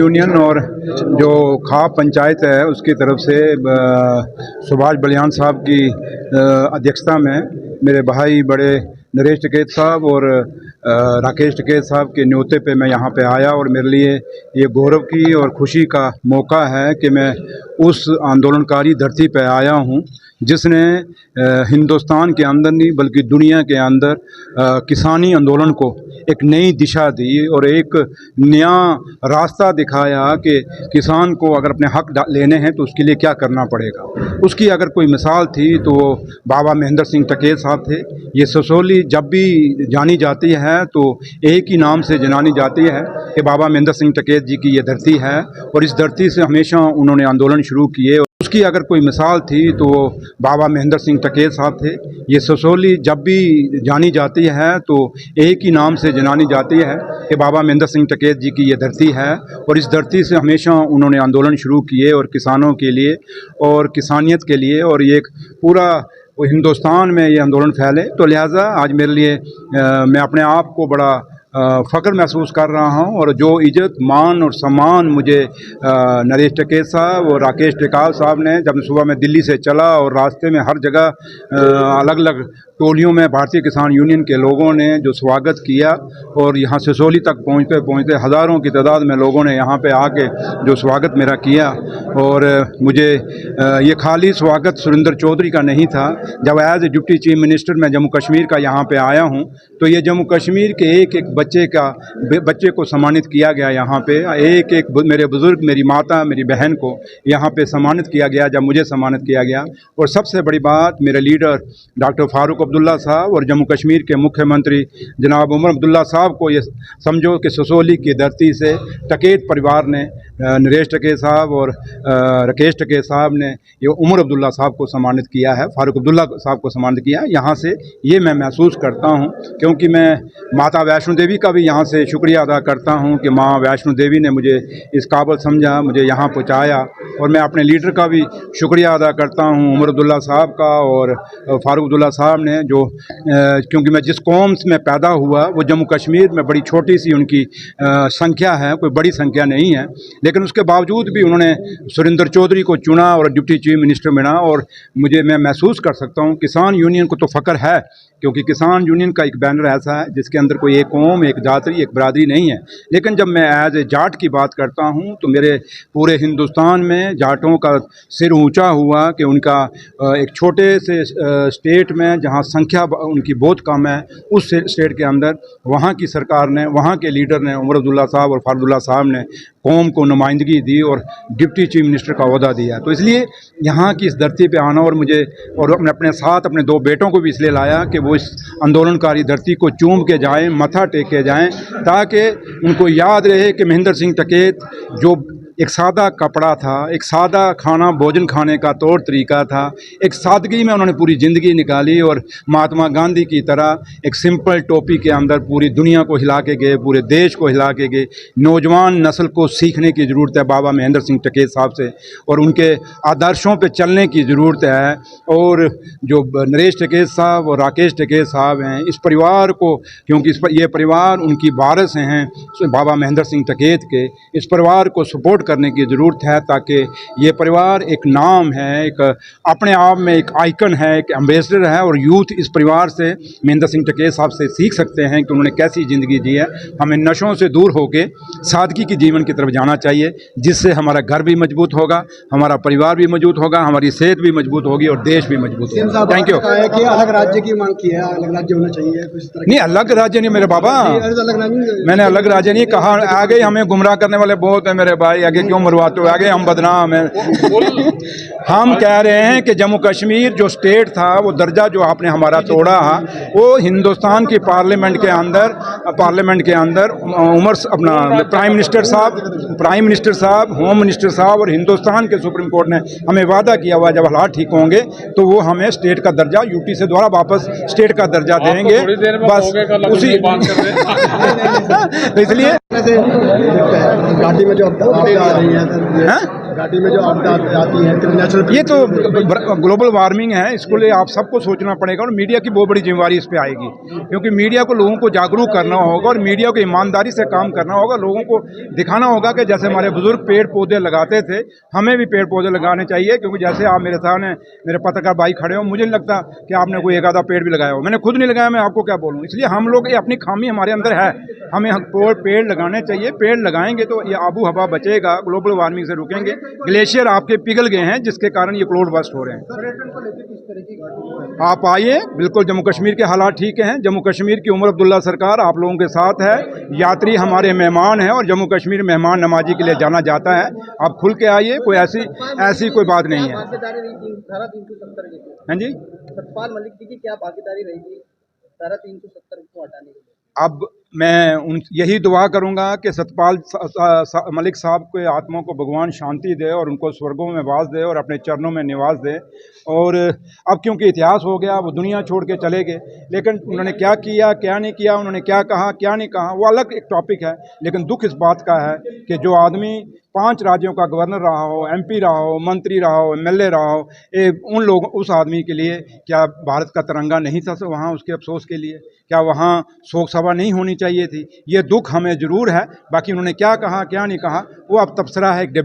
Union और जो खाप पंचायत है उसकी तरफ से सुभाष बलियान साहब की अध्यक्षता में मेरे भाई बड़े नरेश टिकैत साहब और राकेश टिकैत साहब के न्योते पे मैं यहाँ पे आया और मेरे लिए ये गौरव की और खुशी का मौका है कि मैं उस आंदोलनकारी धरती पे आया हूँ जिसने हिंदुस्तान के अंदर नहीं बल्कि दुनिया के अंदर किसानी आंदोलन को एक नई दिशा दी और एक नया रास्ता दिखाया कि किसान को अगर अपने हक लेने हैं तो उसके लिए क्या करना पड़ेगा। उसकी अगर कोई मिसाल थी तो वो बाबा महेंद्र सिंह टिकैत साहब थे। ये ससोली जब भी जानी जाती है तो एक ही नाम से जानी जाती है कि बाबा महेंद्र सिंह टिकैत जी की ये धरती है और इस धरती से हमेशा उन्होंने आंदोलन शुरू किए। उसकी अगर कोई मिसाल थी तो वो बाबा महेंद्र सिंह टिकैत साहब थे। ये ससोली जब भी जानी जाती है तो एक ही नाम से जानी जाती है कि बाबा महेंद्र सिंह टिकैत जी की ये धरती है और इस धरती से हमेशा उन्होंने आंदोलन शुरू किए और किसानों के लिए और किसानियत के लिए और ये एक पूरा हिंदुस्तान में ये आंदोलन फैले। तो लिहाजा आज मेरे लिए मैं अपने आप को बड़ा फ़ख्र महसूस कर रहा हूँ और जो इज़्ज़त मान और सम्मान मुझे नरेश टिकैत साहब और राकेश टिकैत साहब ने जब सुबह मैं दिल्ली से चला और रास्ते में हर जगह अलग अलग टोलियों में भारतीय किसान यूनियन के लोगों ने जो स्वागत किया और यहाँ सिसोली तक पहुँचते पहुँचते हज़ारों की तादाद में लोगों ने यहाँ पे आके जो स्वागत मेरा किया और मुझे ये खाली स्वागत सुरेंद्र चौधरी का नहीं था। जब as a deputy chief minister मैं जम्मू कश्मीर का यहाँ पे आया हूँ तो ये जम्मू कश्मीर के एक एक बच्चे को सम्मानित किया गया। यहाँ पे एक एक मेरे बुज़ुर्ग, मेरी माता, मेरी बहन को यहाँ पे सम्मानित किया गया जब मुझे सम्मानित किया गया। और सबसे बड़ी बात मेरे लीडर डॉक्टर फारूक अब्दुल्ला साहब और जम्मू कश्मीर के मुख्यमंत्री जनाब उमर अब्दुल्ला साहब को ये समझो कि ससोली की धरती से टिकैत परिवार ने नरेश टिकैत साहब और राकेश टिकैत साहब ने ये उमर अब्दुल्ला साहब को सम्मानित किया है, फारूक अब्दुल्ला साहब को सम्मानित किया है। यहाँ से ये मैं महसूस करता हूँ क्योंकि मैं माता वैष्णो देवी का भी यहाँ से शुक्रिया अदा करता हूँ कि माँ वैष्णो देवी ने मुझे इस काबिल समझा, मुझे यहाँ पहुँचाया। और मैं अपने लीडर का भी शुक्रिया अदा करता हूँ उमर अब्दुल्ला साहब का और फारूक अब्दुल्ला साहब ने जो क्योंकि मैं जिस कौम में पैदा हुआ वो जम्मू कश्मीर में बड़ी छोटी सी उनकी संख्या है, कोई बड़ी संख्या नहीं है, लेकिन उसके बावजूद भी उन्होंने सुरेंद्र चौधरी को चुना और डिप्टी चीफ मिनिस्टर बना। और मैं महसूस कर सकता हूँ किसान यूनियन को तो फ़ख्र है क्योंकि किसान यूनियन का एक बैनर ऐसा है जिसके अंदर कोई एक कौम, एक जाति, एक बरादरी नहीं है। लेकिन जब मैं एज ए जाट की बात करता हूँ तो मेरे पूरे हिंदुस्तान में जाटों का सिर ऊंचा हुआ कि उनका एक छोटे से स्टेट में जहाँ संख्या उनकी बहुत कम है उस स्टेट के अंदर वहाँ की सरकार ने, वहाँ के लीडर ने, उमर अब्दुल्ला साहब और फारूक साहब ने कौम को नुमाइंदगी दी और डिप्टी चीफ मिनिस्टर का ओहदा दिया। तो इसलिए यहाँ की इस धरती पे आना और मुझे और अपने साथ अपने दो बेटों को भी इसलिए लाया कि वो इस आंदोलनकारी धरती को चूम के जाएं, मत्था टेक के जाएं, ताकि उनको याद रहे कि महेंद्र सिंह टिकैत जो एक सादा कपड़ा था, एक सादा खाना भोजन खाने का तौर तरीका था, एक सादगी में उन्होंने पूरी ज़िंदगी निकाली और महात्मा गांधी की तरह एक सिंपल टोपी के अंदर पूरी दुनिया को हिला के गए, पूरे देश को हिला के गए। नौजवान नस्ल को सीखने की ज़रूरत है बाबा महेंद्र सिंह टिकैत साहब से और उनके आदर्शों पर चलने की ज़रूरत है। और जो नरेश टिकैत साहब और राकेश टिकैत साहब हैं, इस परिवार को, क्योंकि ये परिवार उनकी वारिस हैं बाबा महेंद्र सिंह टिकैत के, इस परिवार को सपोर्ट करने की ज़रूरत है ताकि ये परिवार एक नाम है, एक अपने आप में एक आइकन है, एक एम्बेसडर है। और यूथ इस परिवार से महेंद्र सिंह टिकैत साहब से सीख सकते हैं कि उन्होंने कैसी ज़िंदगी जी है। हमें नशों से दूर होकर सादगी की जीवन की तरफ जाना चाहिए जिससे हमारा घर भी मजबूत होगा, हमारा परिवार भी मजबूत होगा, हमारी सेहत भी मजबूत होगी और देश भी मजबूत होगा। Thank you. अलग राज्य की मांग की है, अलग राज्य होना चाहिए नहीं, अलग राज्य नहीं मेरे बाबा, मैंने अलग राज्य नहीं कहा। आगे हमें गुमराह करने वाले बहुत है मेरे भाई, आगे क्यों मरवाते हो, आगे हम बदनाम हैं। हम कह रहे हैं कि जम्मू कश्मीर जो स्टेट था वो दर्जा जो आपने हमारा तोड़ा है वो हिंदुस्तान की पार्लियामेंट के अंदर उमर अपना प्राइम मिनिस्टर साहब, होम मिनिस्टर साहब और हिंदुस्तान के सुप्रीम कोर्ट ने हमें वादा किया हुआ जब हालात ठीक होंगे तो वो हमें स्टेट का दर्जा यूटी से दोबारा वापस स्टेट का दर्जा देंगे। बस उसी तो इसलिए घाटी में जो आ रही है घाटी में जो आपदा आती है नेचुरल, ये तो ग्लोबल वार्मिंग है, इसको लिए आप सबको सोचना पड़ेगा और मीडिया की बहुत बड़ी जिम्मेवारी इस पे आएगी, क्योंकि मीडिया को लोगों को जागरूक करना होगा और मीडिया को ईमानदारी से काम करना होगा। लोगों को दिखाना होगा कि जैसे हमारे बुजुर्ग पेड़ पौधे लगाते थे, हमें भी पेड़ पौधे लगाने चाहिए। क्योंकि जैसे आप मेरे सामने मेरे पत्रकार भाई खड़े हो, मुझे नहीं लगता कि आपने कोई एक आधा पेड़ भी लगाया हो, मैंने खुद नहीं लगाया, मैं आपको क्या बोलूँ। इसलिए हम लोग ये अपनी खामी हमारे अंदर है, हमें पेड़ लगाने चाहिए। पेड़ लगाएंगे तो ये आबू हवा बचेगा, ग्लोबल वार्मिंग से रुकेंगे। ग्लेशियर आपके पिघल गए हैं जिसके कारण ये क्लाउड बर्स्ट हो रहे हैं। आप आइए, बिल्कुल जम्मू कश्मीर के हालात ठीक हैं। जम्मू कश्मीर की उमर अब्दुल्ला सरकार आप लोगों के साथ है। यात्री हमारे मेहमान हैं और जम्मू कश्मीर मेहमान नवाजी के लिए जाना जाता है। आप खुल के आइए, कोई ऐसी कोई बात नहीं है। हाँ जी, सतपाल मलिक जी की क्या भागीदारी रहेगी धारा 370 को हटाने के लिए? अब मैं यही दुआ करूंगा कि सतपाल मलिक साहब के आत्मा को भगवान शांति दे और उनको स्वर्गों में वास दे और अपने चरणों में निवास दे। और अब क्योंकि इतिहास हो गया, वो दुनिया छोड़ के चले गए, लेकिन उन्होंने क्या किया क्या नहीं किया, उन्होंने क्या कहा क्या नहीं कहा, वो अलग एक टॉपिक है। लेकिन दुख इस बात का है कि जो आदमी 5 राज्यों का गवर्नर रहा हो, MP रहा हो, मंत्री रहा हो, MLA रहा हो, उन लोग उस आदमी के लिए क्या भारत का तिरंगा नहीं था वहाँ, उसके अफसोस के लिए क्या वहाँ शोक सभा नहीं होनी चाहिए थी? ये दुख हमें जरूर है। बाकी उन्होंने क्या कहा क्या नहीं कहा वो अब तबसरा है, एक